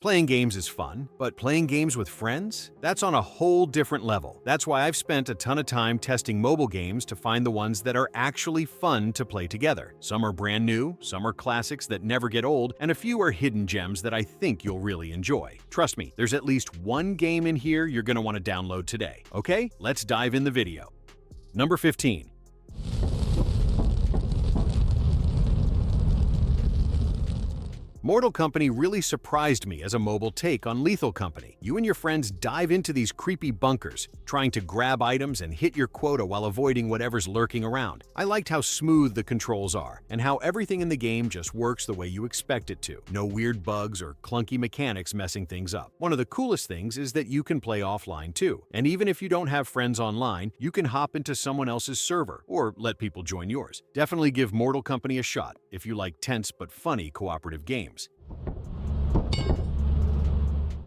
Playing games is fun, but playing games with friends? That's on a whole different level. That's why I've spent a ton of time testing mobile games to find the ones that are actually fun to play together. Some are brand new, some are classics that never get old, and a few are hidden gems that I think you'll really enjoy. Trust me, there's at least one game in here you're going to want to download today. Okay, let's dive in the video. Number 15. Mortal Company really surprised me as a mobile take on Lethal Company. You and your friends dive into these creepy bunkers, trying to grab items and hit your quota while avoiding whatever's lurking around. I liked how smooth the controls are, and how everything in the game just works the way you expect it to. No weird bugs or clunky mechanics messing things up. One of the coolest things is that you can play offline too, and even if you don't have friends online, you can hop into someone else's server, or let people join yours. Definitely give Mortal Company a shot if you like tense but funny cooperative games.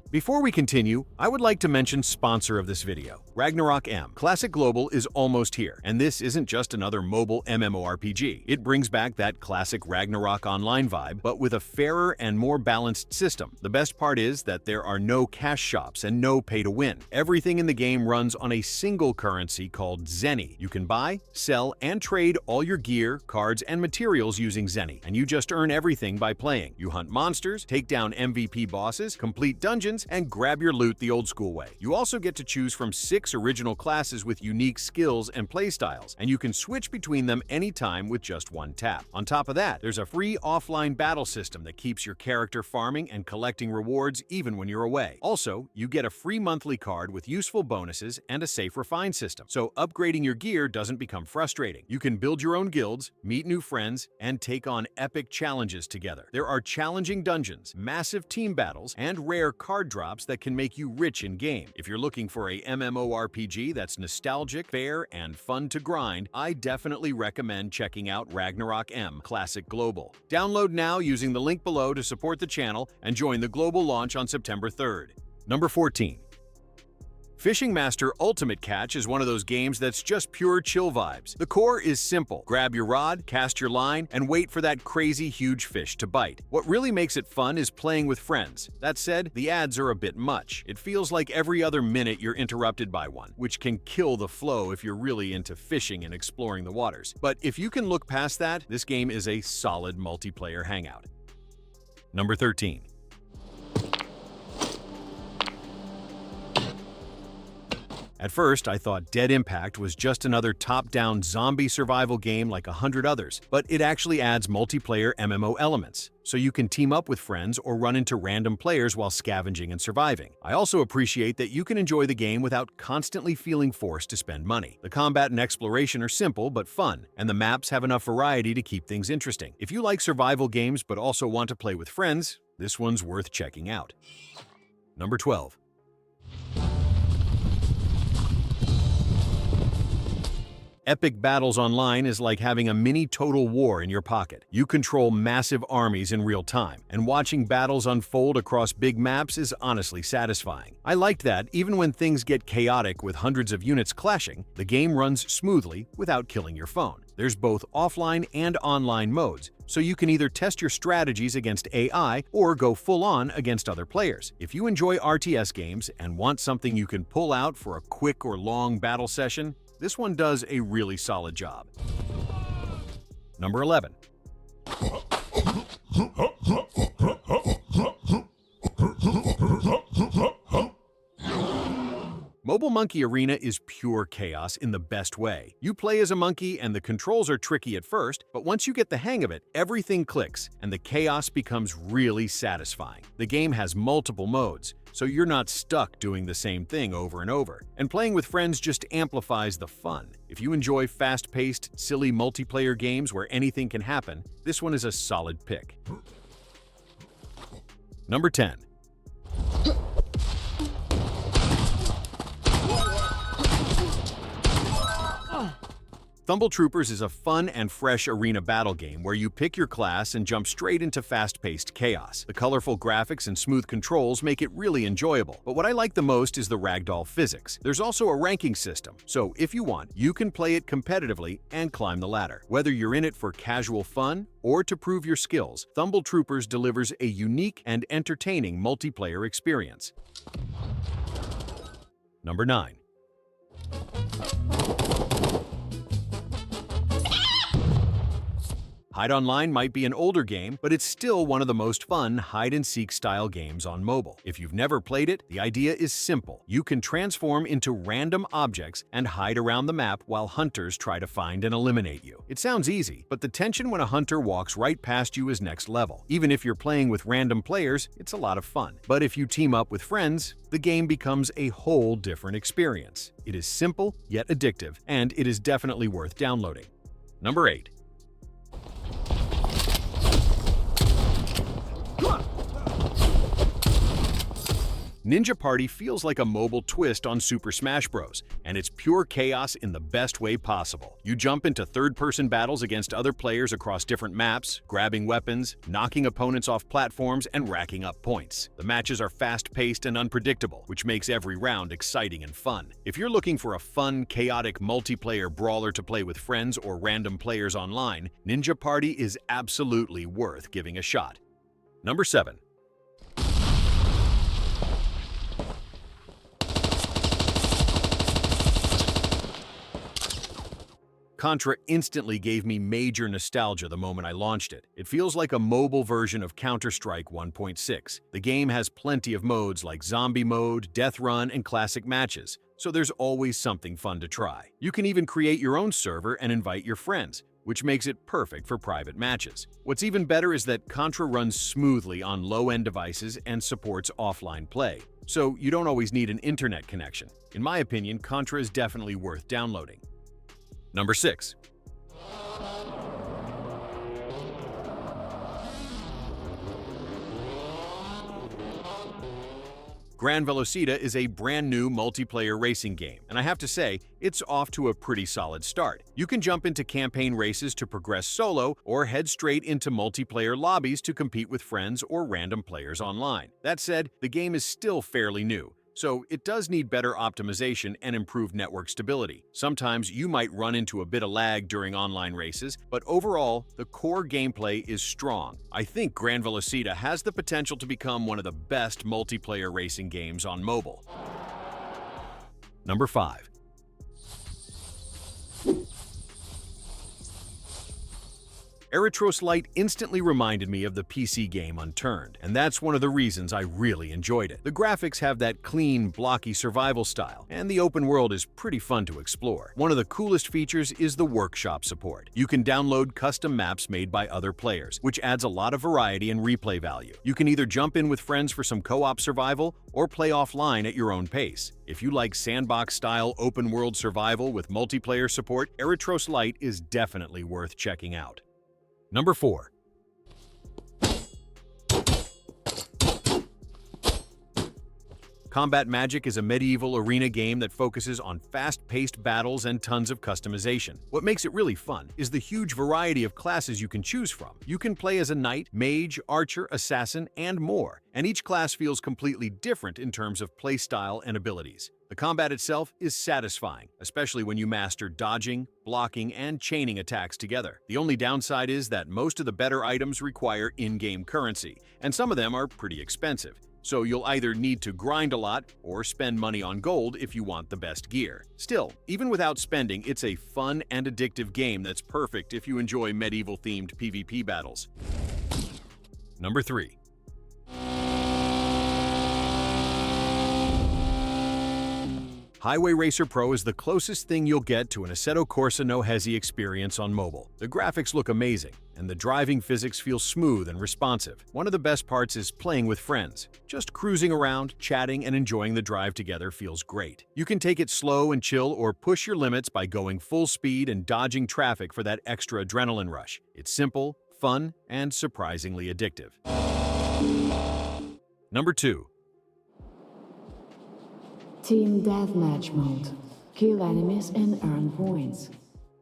Before we continue, I would like to mention sponsor of this video, Ragnarok M. Classic Global is almost here, and this isn't just another mobile MMORPG. It brings back that classic Ragnarok Online vibe, but with a fairer and more balanced system. The best part is that there are no cash shops and no pay-to-win. Everything in the game runs on a single currency called Zenny. You can buy, sell, and trade all your gear, cards, and materials using Zenny, and you just earn everything by playing. You hunt monsters, take down MVP bosses, complete dungeons, and grab your loot the old-school way. You also get to choose from 6 original classes with unique skills and playstyles, and you can switch between them anytime with just one tap. On top of that, there's a free offline battle system that keeps your character farming and collecting rewards even when you're away. Also, you get a free monthly card with useful bonuses and a safe refine system, so upgrading your gear doesn't become frustrating. You can build your own guilds, meet new friends, and take on epic challenges together. There are challenging dungeons, massive team battles, and rare card drops that can make you rich in-game. If you're looking for a MMORPG that's nostalgic, fair, and fun to grind, I definitely recommend checking out Ragnarok M Classic Global. Download now using the link below to support the channel and join the global launch on September 3rd. Number 14. Fishing Master Ultimate Catch is one of those games that's just pure chill vibes. The core is simple. Grab your rod, cast your line, and wait for that crazy huge fish to bite. What really makes it fun is playing with friends. That said, the ads are a bit much. It feels like every other minute you're interrupted by one, which can kill the flow if you're really into fishing and exploring the waters. But if you can look past that, this game is a solid multiplayer hangout. Number 13. At first, I thought Dead Impact was just another top-down zombie survival game like 100 others, but it actually adds multiplayer MMO elements, so you can team up with friends or run into random players while scavenging and surviving. I also appreciate that you can enjoy the game without constantly feeling forced to spend money. The combat and exploration are simple but fun, and the maps have enough variety to keep things interesting. If you like survival games but also want to play with friends, this one's worth checking out. Number 12. Epic Battles Online is like having a mini Total War in your pocket. You control massive armies in real time, and watching battles unfold across big maps is honestly satisfying. I liked that even when things get chaotic with hundreds of units clashing, the game runs smoothly without killing your phone. There's both offline and online modes, so you can either test your strategies against AI or go full-on against other players. If you enjoy RTS games and want something you can pull out for a quick or long battle session, this one does a really solid job. Number 11. Mobile Monkey Arena is pure chaos in the best way. You play as a monkey and the controls are tricky at first, but once you get the hang of it, everything clicks and the chaos becomes really satisfying. The game has multiple modes, so you're not stuck doing the same thing over and over. And playing with friends just amplifies the fun. If you enjoy fast-paced, silly multiplayer games where anything can happen, this one is a solid pick. Number 10. Thumble Troopers is a fun and fresh arena battle game where you pick your class and jump straight into fast-paced chaos. The colorful graphics and smooth controls make it really enjoyable, but what I like the most is the ragdoll physics. There's also a ranking system, so if you want, you can play it competitively and climb the ladder. Whether you're in it for casual fun or to prove your skills, Thumble Troopers delivers a unique and entertaining multiplayer experience. Number 9. Hide Online might be an older game, but it's still one of the most fun hide-and-seek style games on mobile. If you've never played it, the idea is simple. You can transform into random objects and hide around the map while hunters try to find and eliminate you. It sounds easy, but the tension when a hunter walks right past you is next level. Even if you're playing with random players, it's a lot of fun. But if you team up with friends, the game becomes a whole different experience. It is simple, yet addictive, and it is definitely worth downloading. Number 8. Ninja Party feels like a mobile twist on Super Smash Bros., and it's pure chaos in the best way possible. You jump into third-person battles against other players across different maps, grabbing weapons, knocking opponents off platforms, and racking up points. The matches are fast-paced and unpredictable, which makes every round exciting and fun. If you're looking for a fun, chaotic multiplayer brawler to play with friends or random players online, Ninja Party is absolutely worth giving a shot. Number 7. Kontra instantly gave me major nostalgia the moment I launched it. It feels like a mobile version of Counter-Strike 1.6. The game has plenty of modes like Zombie Mode, Death Run, and Classic Matches, so there's always something fun to try. You can even create your own server and invite your friends, which makes it perfect for private matches. What's even better is that Kontra runs smoothly on low-end devices and supports offline play, so you don't always need an internet connection. In my opinion, Kontra is definitely worth downloading. Number 6. Gran Velocita is a brand new multiplayer racing game, and I have to say, it's off to a pretty solid start. You can jump into campaign races to progress solo, or head straight into multiplayer lobbies to compete with friends or random players online. That said, the game is still fairly new, so it does need better optimization and improved network stability. Sometimes you might run into a bit of lag during online races, but overall, the core gameplay is strong. I think Gran Velocita has the potential to become one of the best multiplayer racing games on mobile. Number 5. Erytros Lite instantly reminded me of the PC game Unturned, and that's one of the reasons I really enjoyed it. The graphics have that clean, blocky survival style, and the open world is pretty fun to explore. One of the coolest features is the workshop support. You can download custom maps made by other players, which adds a lot of variety and replay value. You can either jump in with friends for some co-op survival or play offline at your own pace. If you like sandbox-style open-world survival with multiplayer support, Erytros Lite is definitely worth checking out. Number 4. Combat Magic is a medieval arena game that focuses on fast-paced battles and tons of customization. What makes it really fun is the huge variety of classes you can choose from. You can play as a knight, mage, archer, assassin, and more, and each class feels completely different in terms of playstyle and abilities. The combat itself is satisfying, especially when you master dodging, blocking, and chaining attacks together. The only downside is that most of the better items require in-game currency, and some of them are pretty expensive. So you'll either need to grind a lot or spend money on gold if you want the best gear. Still, even without spending, it's a fun and addictive game that's perfect if you enjoy medieval-themed PvP battles. Number 3. Highway Racer Pro is the closest thing you'll get to an Assetto Corsa No Hesi experience on mobile. The graphics look amazing, and the driving physics feel smooth and responsive. One of the best parts is playing with friends. Just cruising around, chatting, and enjoying the drive together feels great. You can take it slow and chill or push your limits by going full speed and dodging traffic for that extra adrenaline rush. It's simple, fun, and surprisingly addictive. Number 2. Team Deathmatch Mode. Kill enemies and earn points.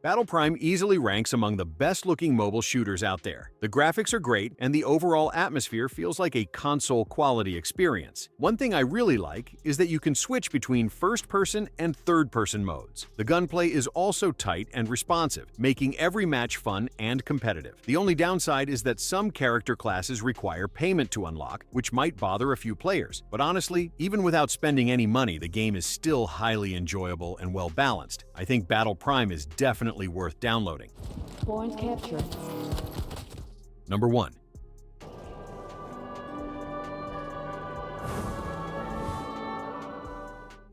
Battle Prime easily ranks among the best-looking mobile shooters out there. The graphics are great, and the overall atmosphere feels like a console-quality experience. One thing I really like is that you can switch between first-person and third-person modes. The gunplay is also tight and responsive, making every match fun and competitive. The only downside is that some character classes require payment to unlock, which might bother a few players. But honestly, even without spending any money, the game is still highly enjoyable and well-balanced. I think Battle Prime is definitely worth downloading. Point capture. Number 1.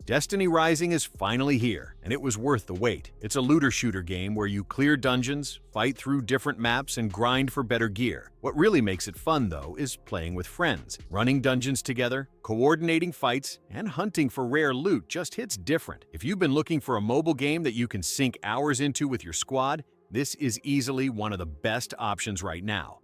Destiny Rising is finally here, and it was worth the wait. It's a looter-shooter game where you clear dungeons, fight through different maps, and grind for better gear. What really makes it fun, though, is playing with friends. Running dungeons together, coordinating fights, and hunting for rare loot just hits different. If you've been looking for a mobile game that you can sink hours into with your squad, this is easily one of the best options right now.